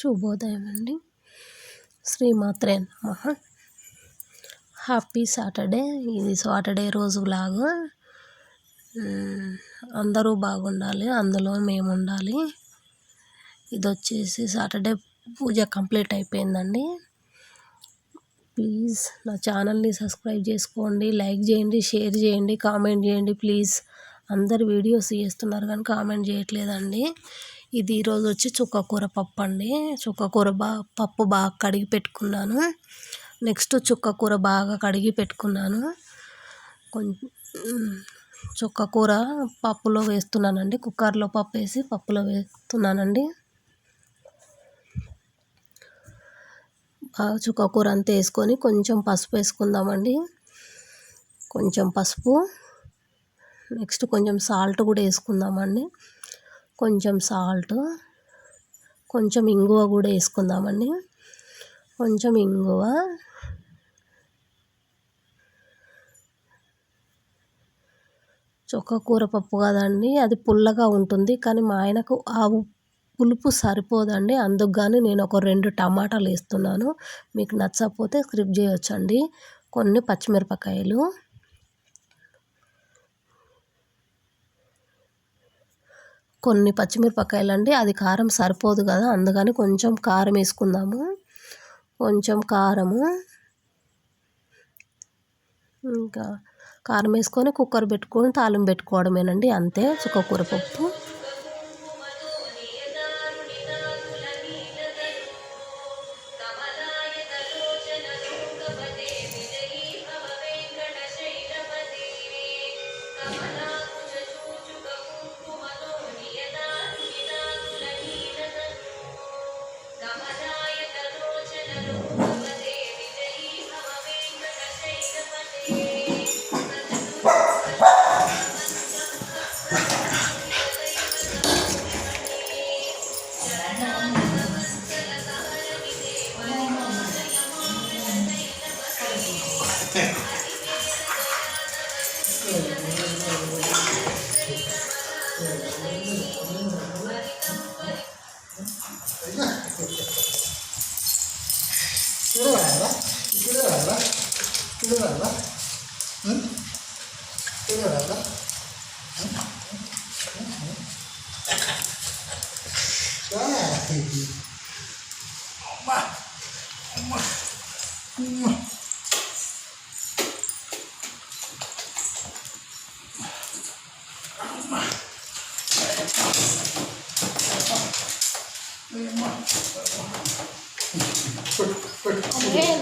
శుభోదయం అండి. శ్రీమాత్రే నమః. Happy Saturday. ఇది సాటర్డే రోజు వ్లాగ్. అందరూ బాగుండాలి, అందులో మేము ఉండాలి. ఇది వచ్చేసి సాటర్డే పూజ కంప్లీట్ అయిపోయిందండి. ప్లీజ్ నా ఛానల్ని సబ్స్క్రైబ్ చేసుకోండి, లైక్ చేయండి, షేర్ చేయండి, కామెంట్ చేయండి. ప్లీజ్ అందరు వీడియోస్ చేస్తున్నారు కానీ కామెంట్ చేయట్లేదండి. ఇది ఈరోజు వచ్చి చుక్కకూర పప్పు అండి. చుక్కకూర పప్పు బాగా కడిగి పెట్టుకున్నాను. నెక్స్ట్ చుక్కకూర బాగా కడిగి పెట్టుకున్నాను. చుక్కకూర పప్పులో వేస్తున్నానండి. కుక్కర్లో పప్పు వేసి పప్పులో వేస్తున్నానండి. బాగా చుక్కకూర అంతా వేసుకొని కొంచెం పసుపు వేసుకుందామండి. కొంచెం పసుపు, నెక్స్ట్ కొంచెం సాల్ట్ కూడా వేసుకుందామండి. కొంచెం సాల్ట్, కొంచెం ఇంగువ కూడా వేసుకుందామండి. కొంచెం ఇంగువ, చుక్కకూర పప్పు కదండి, అది పుల్లగా ఉంటుంది. కానీ మా ఆయనకు ఆ పులుపు సరిపోదండి. అందుకు కానీ నేను ఒక 2 టమాటాలు వేస్తున్నాను. మీకు నచ్చకపోతే స్కిప్ చేయొచ్చండి. కొన్ని పచ్చిమిరపకాయలు, అండి. అది కారం సరిపోదు కదా, అందుకని కొంచెం కారం వేసుకుందాము. కొంచెం కారము, ఇంకా కారం వేసుకొని కుక్కర్ పెట్టుకొని తాలింపు పెట్టుకోవడమేనండి. అంతే చుక్కకూర పప్పు.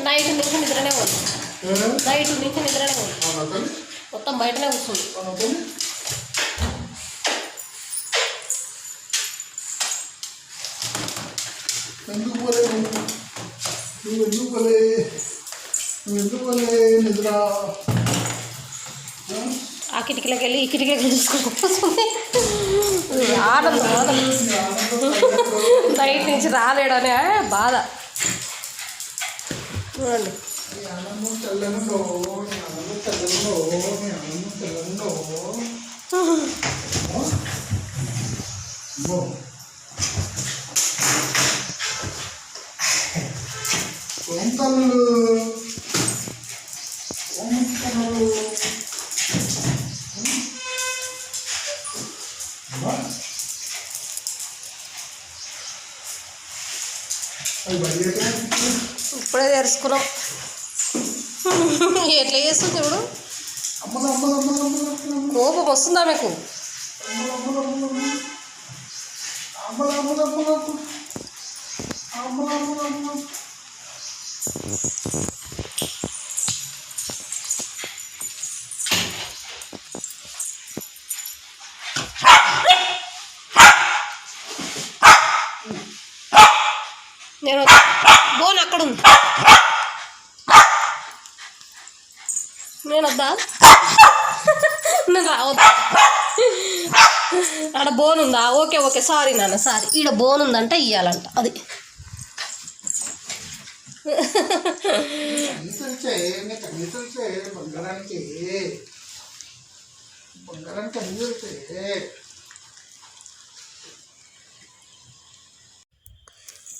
నైట్ నుంచి నిద్రనే ఉంది. నైట్ నుంచి నిద్రనే ఉంది. మొత్తం బయటనే కూర్చుంది. ఆ కిటికీలోకి వెళ్ళి ఈ కిటికీలోకి చూసుకుంటుంది. ఆనందం నైట్ నుంచి రాలేడనే బాధ. చూడండి, ఇప్పుడే తెరుచుకున్నాం. ఎట్లా చేస్తుంది ఇప్పుడు? కోపం వస్తుందా మీకు? నేను బోన్ అక్కడ ఉంది, నేను వద్దా? నేను రావద్దా? ఆడ బోన్ ఉందా? ఓకే ఓకే, సారీ నాన్న, సారీ. ఈడ బోన్ ఉందంటే ఇవ్వాలంట. అది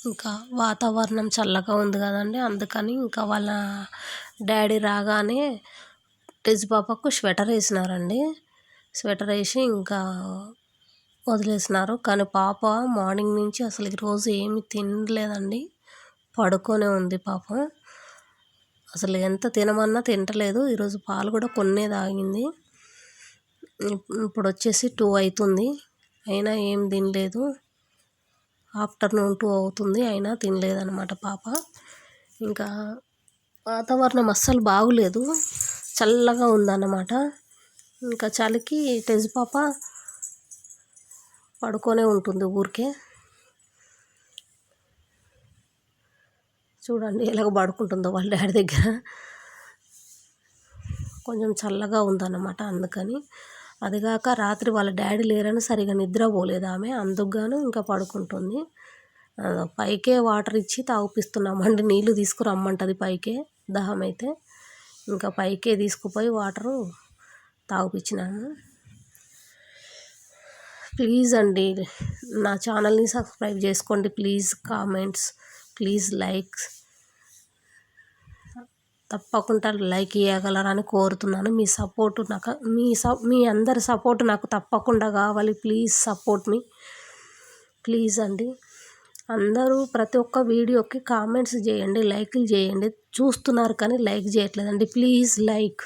ఇంకా వాతావరణం చల్లగా ఉంది కదండి, అందుకని ఇంకా వాళ్ళ డాడీ రాగానే టెజ్ పాపకు స్వెటర్ వేసినారండి. స్వెటర్ వేసి ఇంకా వదిలేసినారు. కానీ పాప మార్నింగ్ నుంచి అసలు ఈరోజు ఏమి తినలేదండి, పడుకొనే ఉంది పాపం. అసలు ఎంత తినమన్నా తింటలేదు. ఈరోజు పాలు కూడా కొన్నే తాగింది. ఇప్పుడు వచ్చేసి 2 అవుతుంది, అయినా ఏం తినలేదు. ఆఫ్టర్నూన్ 2 అవుతుంది, అయినా తినలేదన్నమాట పాప. ఇంకా వాతావరణం అస్సలు బాగులేదు, చల్లగా ఉందన్నమాట. ఇంకా చలికి టెజ్ పాప పడుకొనే ఉంటుంది ఊరికే. చూడండి ఎలాగ పడుకుంటుందో వాళ్ళ డాడీ దగ్గర. కొంచెం చల్లగా ఉందన్నమాట, అందుకని. అదిగాక రాత్రి వాళ్ళ డాడీ లేరని సరిగా నిద్రపోలేదు ఆమె, అందుకుగాను ఇంకా పడుకుంటుంది. పైకే వాటర్ ఇచ్చి తాగిపిస్తున్నామండి, నీళ్ళు తీసుకురమ్మంటుంది పైకే, దాహం అయితే. ఇంకా పైకే తీసుకుపోయి వాటరు తాగిపించినాము. ప్లీజ్ అండి నా ఛానల్ని సబ్స్క్రైబ్ చేసుకోండి, ప్లీజ్ కామెంట్స్, ప్లీజ్ లైక్స్, తప్పకుండా లైక్ ఇవ్వగలరని కోరుతున్నాను. మీ సపోర్టు నాకు, మీ అందరి సపోర్ట్ నాకు తప్పకుండా కావాలి. ప్లీజ్ సపోర్ట్ మీ, ప్లీజ్ అండి. అందరూ ప్రతి ఒక్క వీడియోకి కామెంట్స్ చేయండి, లైక్లు చేయండి. చూస్తున్నారు కానీ లైక్ చేయట్లేదండి. Please like.